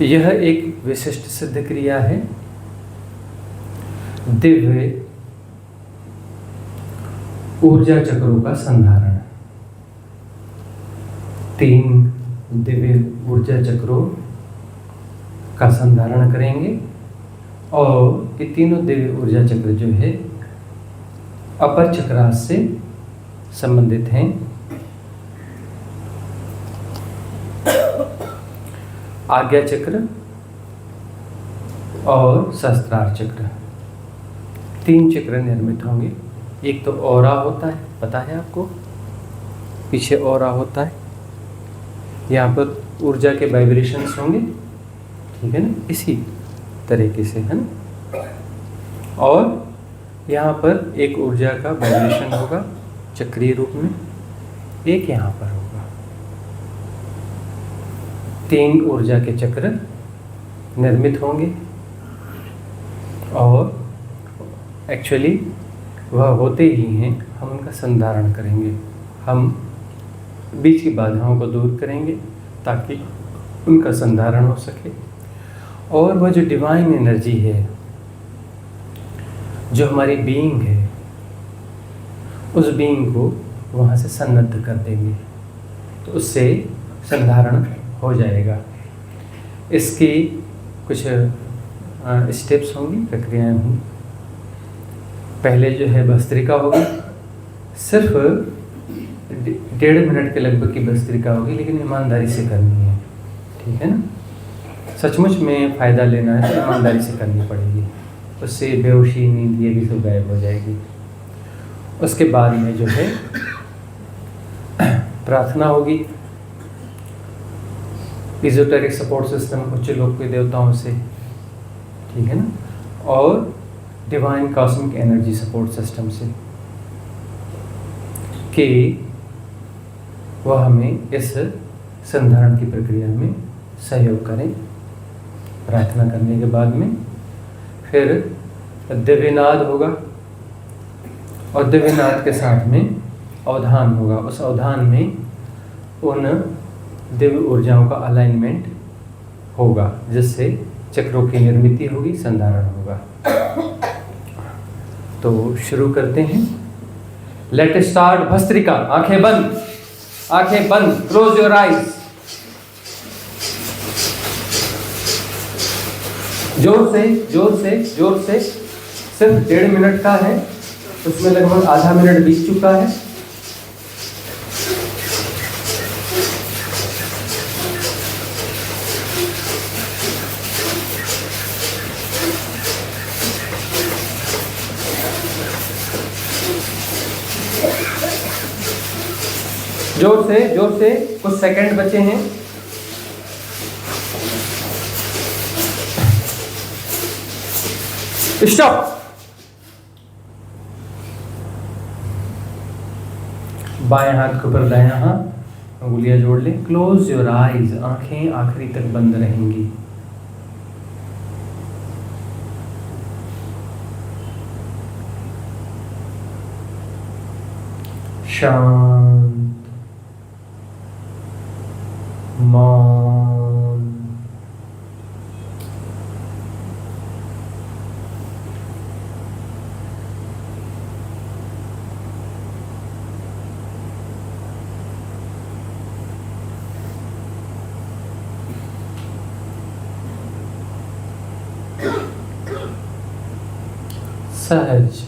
यह एक विशिष्ट सिद्ध क्रिया है। दिव्य ऊर्जा चक्रों का संधारण। 3 दिव्य ऊर्जा चक्रों का संधारण करेंगे और ये तीनों दिव्य ऊर्जा चक्र जो है अपर चक्रास से संबंधित हैं। आज्ञा चक्र और सहस्त्रार चक्र, 3 चक्र निर्मित होंगे। एक तो ऑरा होता है, पता है आपको, पीछे ऑरा होता है, यहाँ पर ऊर्जा के वाइब्रेशंस होंगे, ठीक है ना, इसी तरीके से, है ना। और यहाँ पर एक ऊर्जा का वाइब्रेशन होगा चक्रीय रूप में, एक यहाँ पर होगा। 3 ऊर्जा के चक्र निर्मित होंगे और एक्चुअली वह होते ही हैं, हम उनका संधारण करेंगे। हम बीच की बाधाओं को दूर करेंगे ताकि उनका संधारण हो सके। और वह जो डिवाइन एनर्जी है, जो हमारी बीइंग है, उस बीइंग को वहाँ से सन्नद्ध कर देंगे, तो उससे संधारण हो जाएगा। इसकी कुछ स्टेप्स होंगी, प्रक्रियाएं होंगी। पहले जो है भस्त्रिका होगी, सिर्फ 1.5 मिनट के लगभग की भस्त्रिका होगी, लेकिन ईमानदारी से करनी है, ठीक है ना। सचमुच में फ़ायदा लेना है तो ईमानदारी से करनी पड़ेगी, उससे बेहोशी, नींद, ये भी सब गायब हो जाएगी। उसके बाद में जो है प्रार्थना होगी, इजोटेरिक सपोर्ट सिस्टम, उच्च लोक के देवताओं से, ठीक है ना, और divine cosmic energy support system से, कि वह हमें इस संधारण की प्रक्रिया में सहयोग करें। प्रार्थना करने के बाद में फिर दिव्यनाद होगा और दिव्यनाद के साथ में अवधान होगा। उस अवधान में उन दिव्य ऊर्जाओं का अलाइनमेंट होगा, जिससे चक्रों की निर्मिति होगी, संधारण होगा। तो शुरू करते हैं। Let start bhastrika. आंखें बंद, आंखें बंद, क्लोज योर आइज। जोर से, जोर से, जोर से। सिर्फ 1.5 मिनट का है, उसमें लगभग आधा मिनट बीत चुका है। जोर से, जोर से, कुछ सेकंड बचे हैं। स्टॉप। बाएं हाथ के ऊपर दायां हाथ, अंगुलियां जोड़ लें। Close your eyes. आंखें आखिरी तक बंद रहेंगी। शांत, मौन, सहज।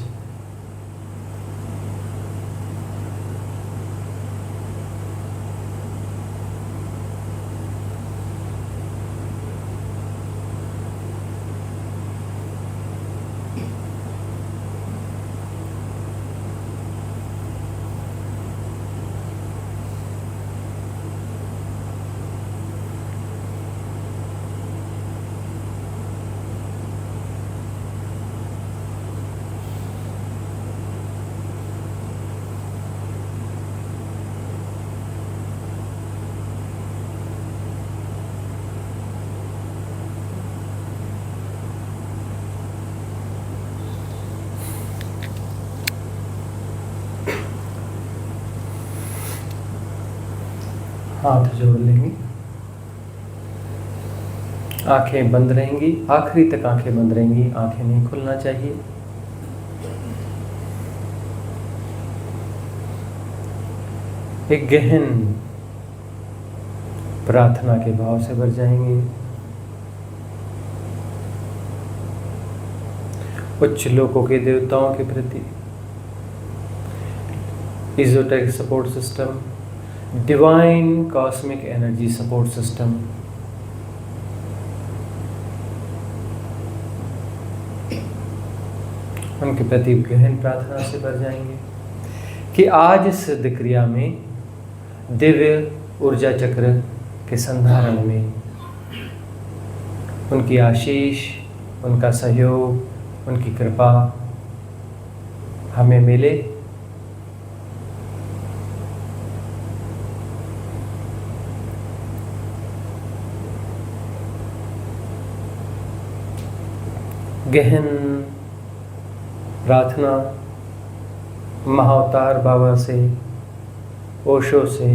हाथ जोड़ लेंगे। आंखें बंद रहेंगी, आखिरी तक आंखें बंद रहेंगी, आंखें नहीं खुलना चाहिए। एक गहन प्रार्थना के भाव से भर जाएंगे। उच्च लोकों के देवताओं के प्रति, esoteric support system, divine cosmic energy support system, उनके प्रति गहन प्रार्थना से भर जाएंगे कि आज इस सिद्ध क्रिया में दिव्य ऊर्जा चक्र के संधारण में उनकी आशीष, उनका सहयोग, उनकी कृपा हमें मिले। गहन प्रार्थना महाअवतार बाबा से, ओशो से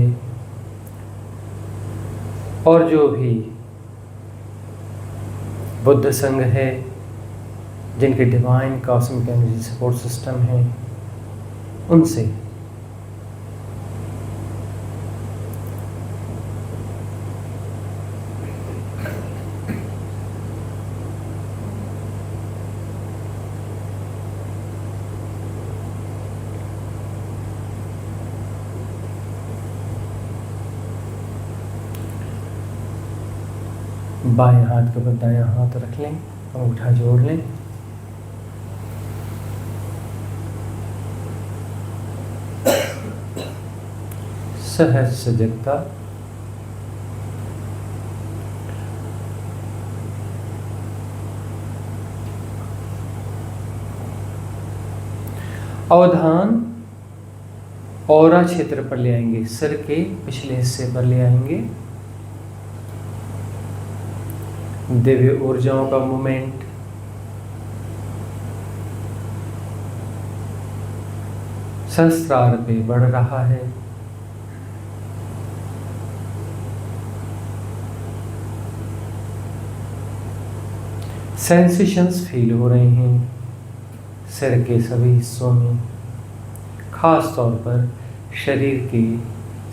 और जो भी बुद्ध संघ है जिनके divine cosmic energy support system है, उनसे बाएं हाथ के ऊपर दायां हाथ रख लें, अंगूठा जोड़ लें। सहज सजगता, अवधान ऑरा क्षेत्र पर ले आएंगे, सिर के पिछले हिस्से पर ले आएंगे। दिव्य ऊर्जाओं का मूवमेंट सहस्त्रार पे बढ़ रहा है। सेंसेशंस फील हो रहे हैं सिर के सभी हिस्सों में, खास तौर पर शरीर के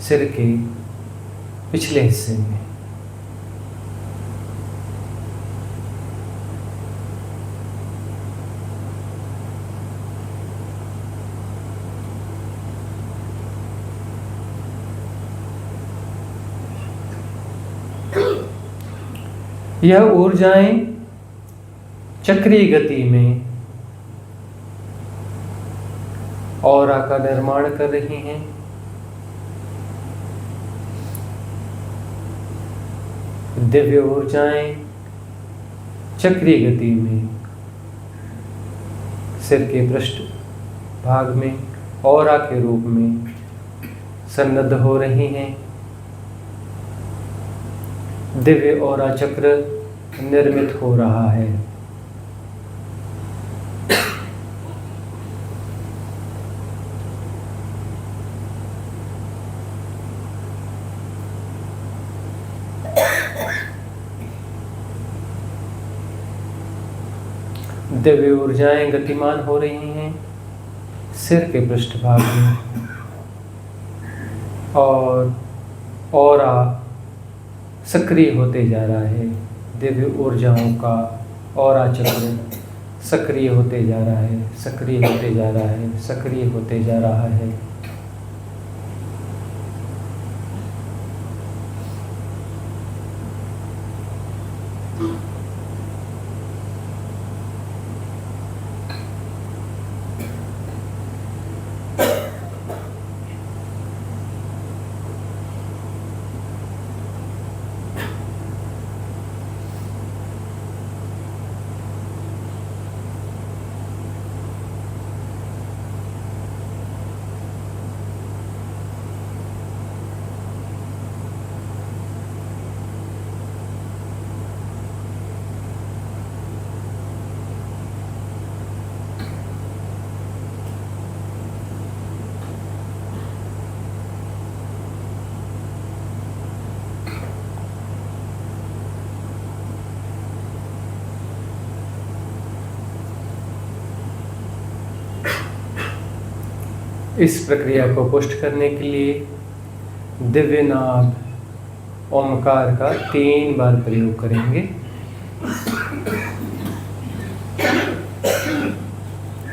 सिर के पिछले हिस्से में। यह ऊर्जाएं चक्रीय गति में ऑरा का निर्माण कर रही हैं। दिव्य ऊर्जाएं चक्रीय गति में सिर के पृष्ठ भाग में ऑरा के रूप में सन्नद्ध हो रही हैं। दिव्य ऑरा चक्र निर्मित हो रहा है। दिव्य ऊर्जाएं गतिमान हो रही हैं सिर के पृष्ठभाग में, और ऑरा सक्रिय होते जा रहा है। दिव्य ऊर्जाओं का ऑरा चक्र सक्रिय होते जा रहा है, सक्रिय होते जा रहा है, सक्रिय होते जा रहा है। इस प्रक्रिया को पुष्ट करने के लिए दिव्य नाद ओमकार का 3 बार प्रयोग करेंगे।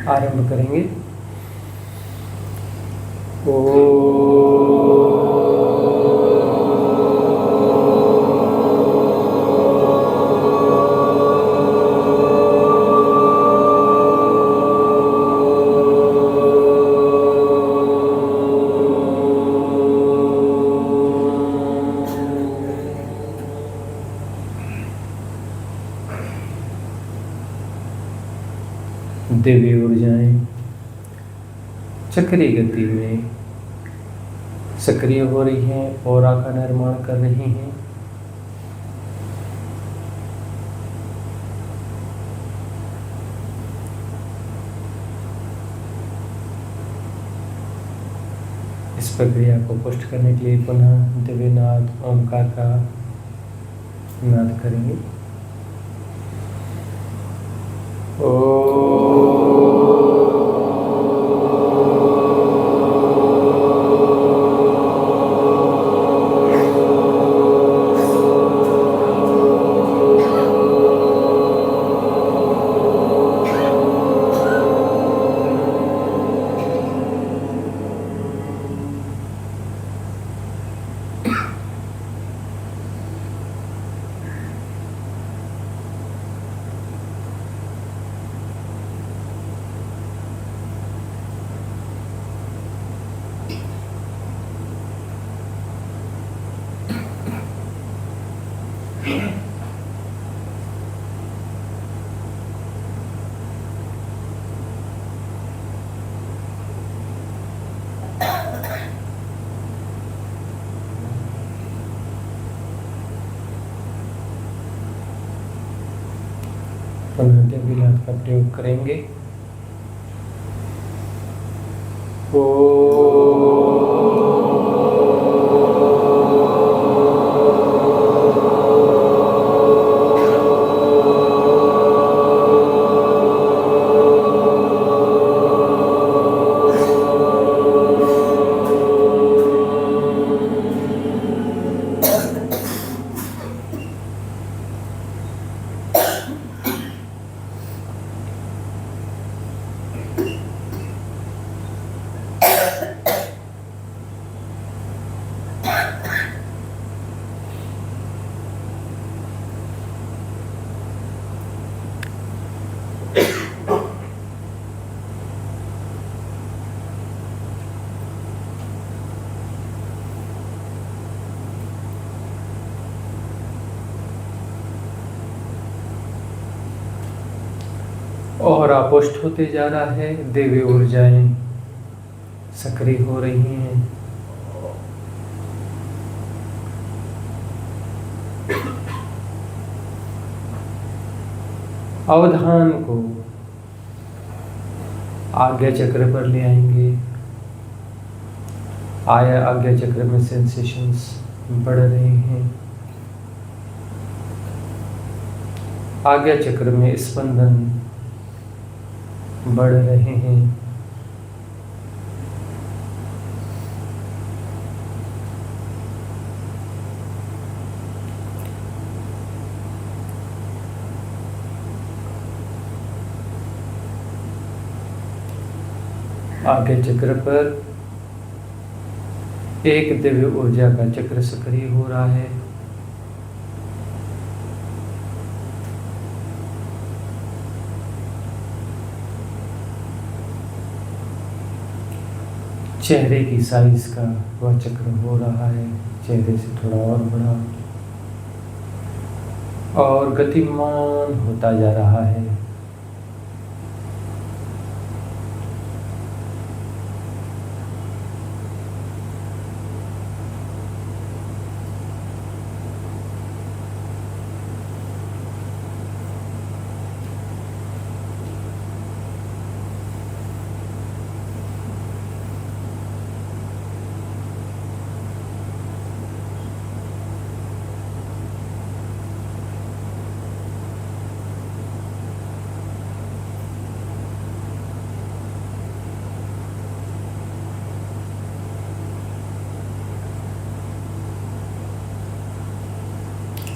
आरंभ करेंगे। दिव्य ऊर्जाएं चक्रीय गति में सक्रिय हो रही हैं, ऑरा का निर्माण कर रही हैं। इस प्रक्रिया को पुष्ट करने के लिए पुनः दिव्य नाद ओमकार का नाद करेंगे। पुनः दिव्य नाद का प्रयोग करेंगे। और पुष्ट होते जा रहा है, दिव्य ऊर्जाएं सक्रिय हो रही हैं। अवधान को आज्ञा चक्र पर ले आएंगे। आज्ञा चक्र में सेंसेशंस बढ़ रहे हैं। आज्ञा चक्र में स्पंदन बढ़ रहे हैं। आज्ञा चक्र पर एक दिव्य ऊर्जा का चक्र सक्रिय हो रहा है। चेहरे की साइज का वह चक्र हो रहा है, चेहरे से थोड़ा और बड़ा और गतिमान होता जा रहा है।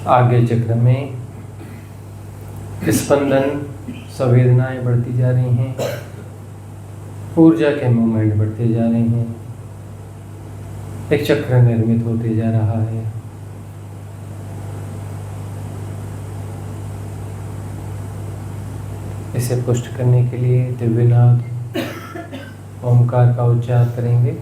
आगे चक्र में स्पंदन, संवेदनाएं बढ़ती जा रही हैं, ऊर्जा के मूवमेंट बढ़ते जा रहे हैं, एक चक्र निर्मित होते जा रहा है। इसे पुष्ट करने के लिए दिव्यनाद ओमकार का उच्चार करेंगे।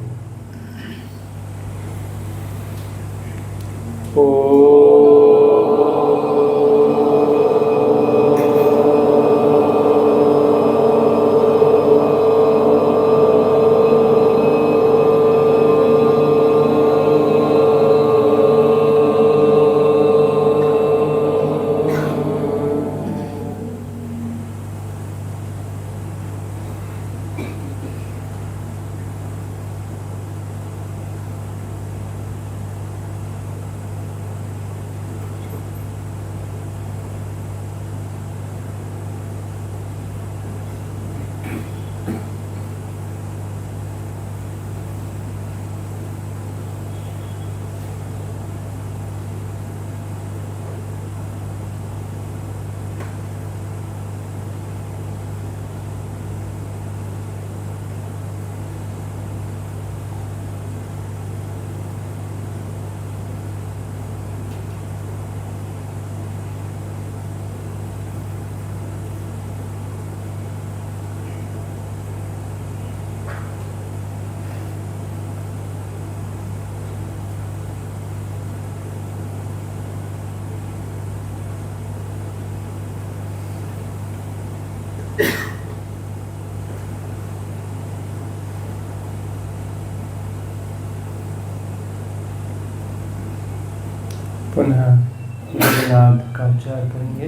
पुनः दिव्यनाद का उच्चार करेंगे।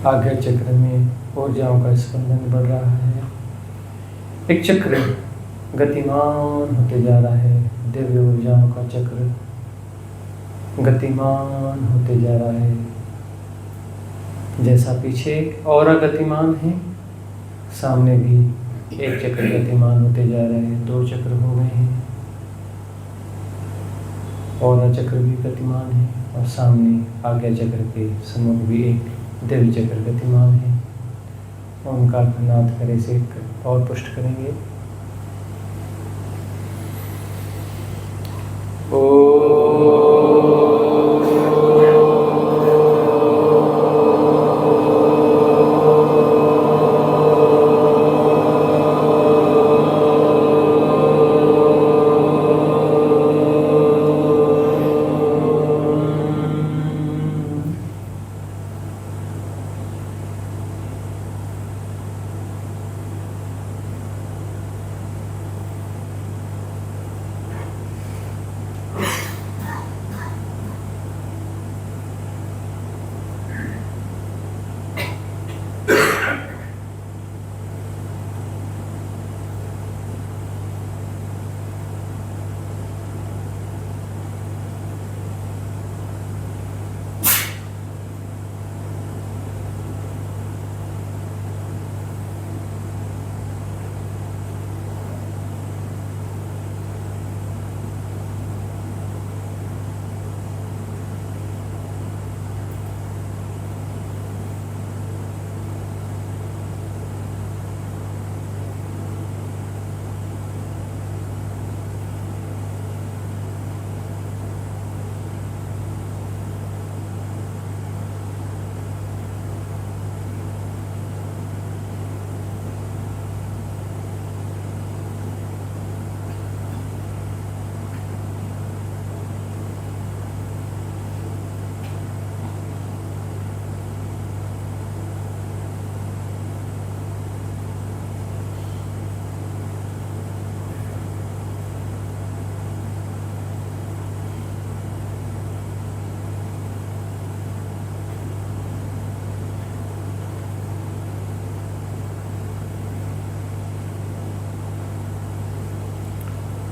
आगे चक्र में ऊर्जाओं का स्पंदन बढ़ रहा है, एक चक्र गतिमान होते जा रहा है, दिव्य ऊर्जाओं का चक्र गतिमान होते जा रहा है। जैसा पीछे और गतिमान है, सामने भी एक चक्र गतिमान होते जा रहे हैं, 2 चक्र हो गए हैं, और चक्र भी गतिमान है, और सामने आज्ञा चक्र के सम्मुख भी एक दिव्य चक्र गतिमान है। ओंकार का नाद करे से और पुष्ट करेंगे।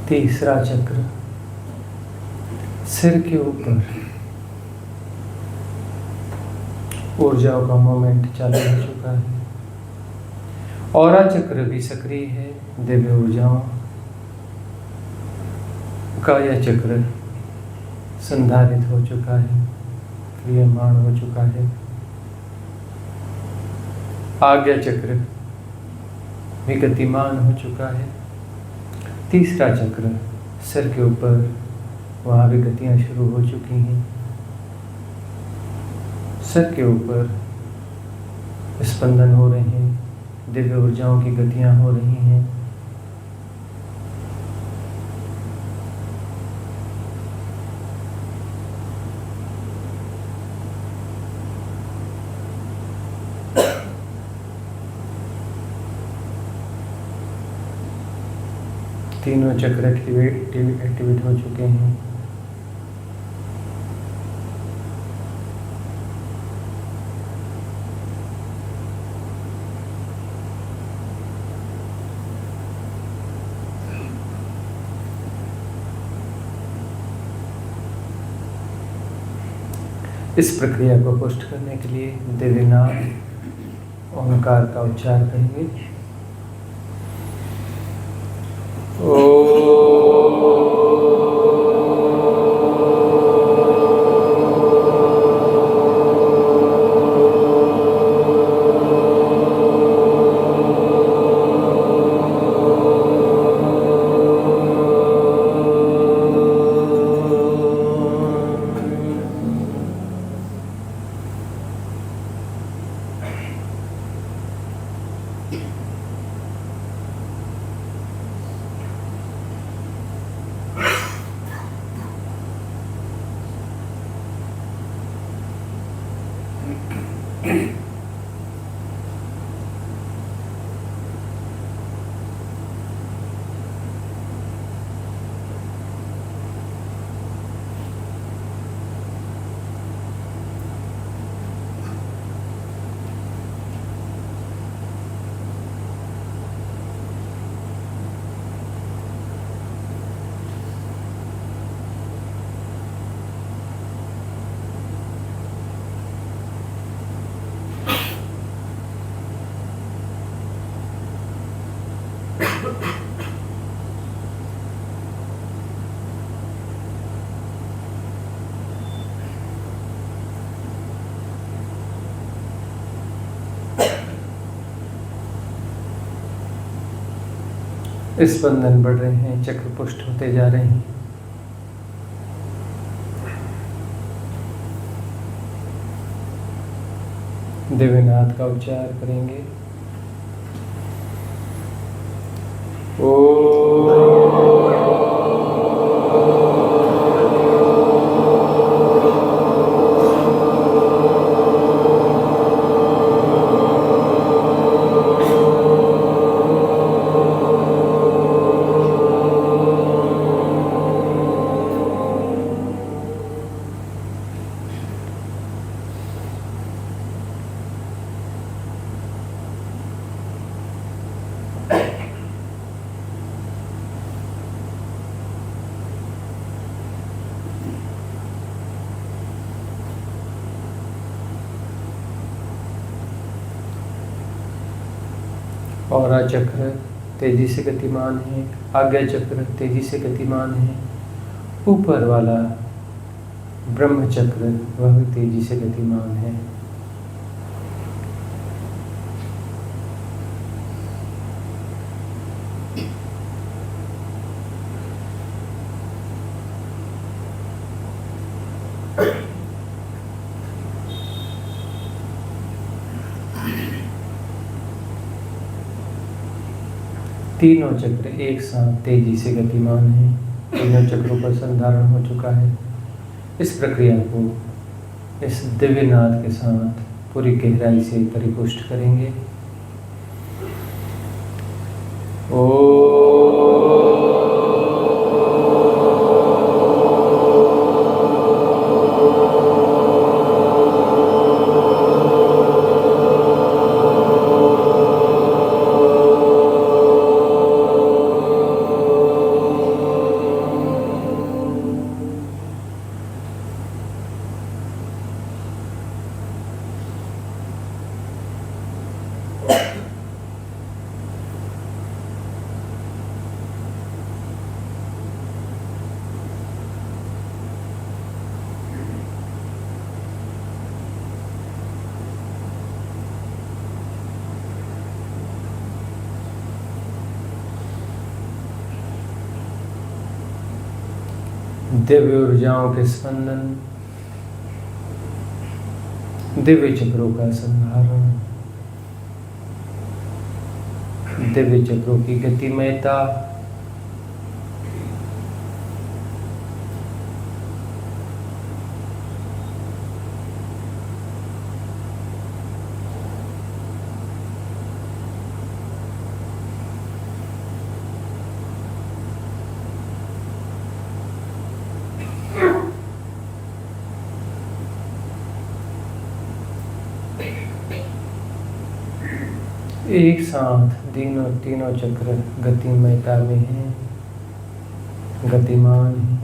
तीसरा चक्र सिर के ऊपर ऊर्जाओं का मोमेंट चालू हो चुका है। ऑरा चक्र भी सक्रिय है। दिव्य ऊर्जाओं का यह चक्र संधारित हो चुका है, क्रियमाण हो चुका है। आज्ञा चक्र भी गतिमान हो चुका है। तीसरा चक्र सिर के ऊपर, वहाँ भी गतियाँ शुरू हो चुकी हैं। सिर के ऊपर स्पंदन हो रहे हैं, दिव्य ऊर्जाओं की गतियाँ हो रही हैं। तीनों चक्र एक्टिवेट हो चुके हैं। इस प्रक्रिया को पुष्ट करने के लिए दिव्यनाद ओंकार का उच्चार करेंगे। स्पंदन बढ़ रहे हैं, चक्र पुष्ट होते जा रहे हैं। दिव्यनाद का उच्चार करेंगे। औरा चक्र तेजी से गतिमान है। आज्ञा चक्र तेजी से गतिमान है। ऊपर वाला ब्रह्म चक्र वह भी तेजी से गतिमान है। तीनों चक्र एक साथ तेजी से गतिमान हैं। तीनों चक्रों पर संधारण हो चुका है। इस प्रक्रिया को इस दिव्य नाद के साथ पूरी गहराई से परिपुष्ट करेंगे। दिव्य ऊर्जाओं के स्पंदन, दिव्य चक्रों का संधारण, दिव्य चक्रों की गतिमयता, एक साथ तीनों चक्र गतिमयता में हैं, गतिमान हैं।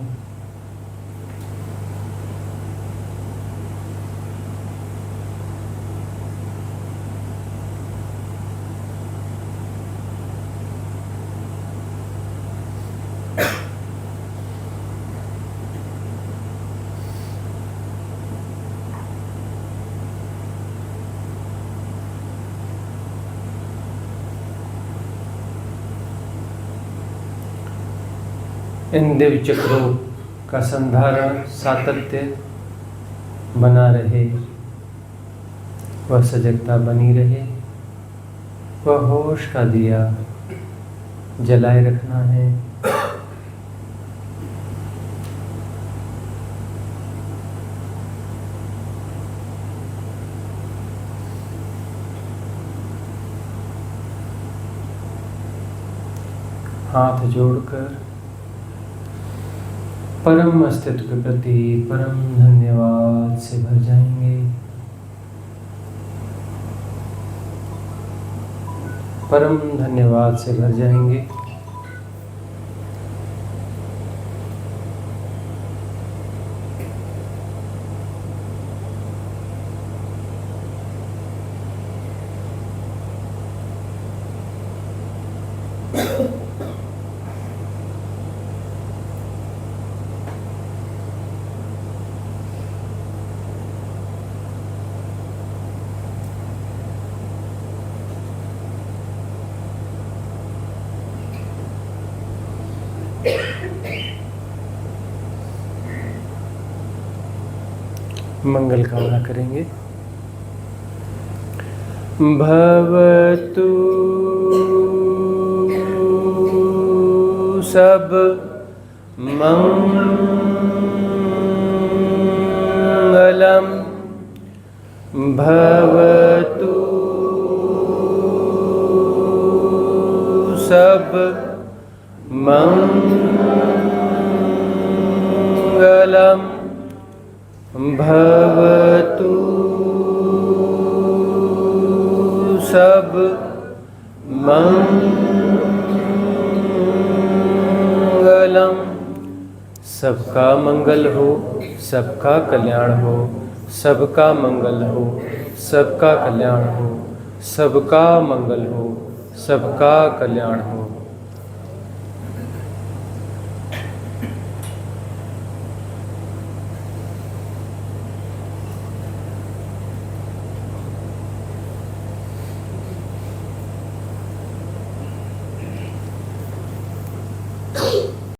इन दिव्य चक्रों का संधारण, सातत्य बना रहे, वह सजगता बनी रहे, वह होश का दिया जलाए रखना है। हाथ जोड़कर परम अस्तित्व के प्रति परम धन्यवाद से भर जाएंगे। परम धन्यवाद से भर जाएंगे। मंगल कामना करेंगे। भवतु सब मंगलम, भवतु सब मंगलम, भवतु सब मंगलम। सबका मंगल हो, सबका कल्याण हो, सबका मंगल हो, सबका कल्याण हो, सबका मंगल हो, सबका कल्याण हो।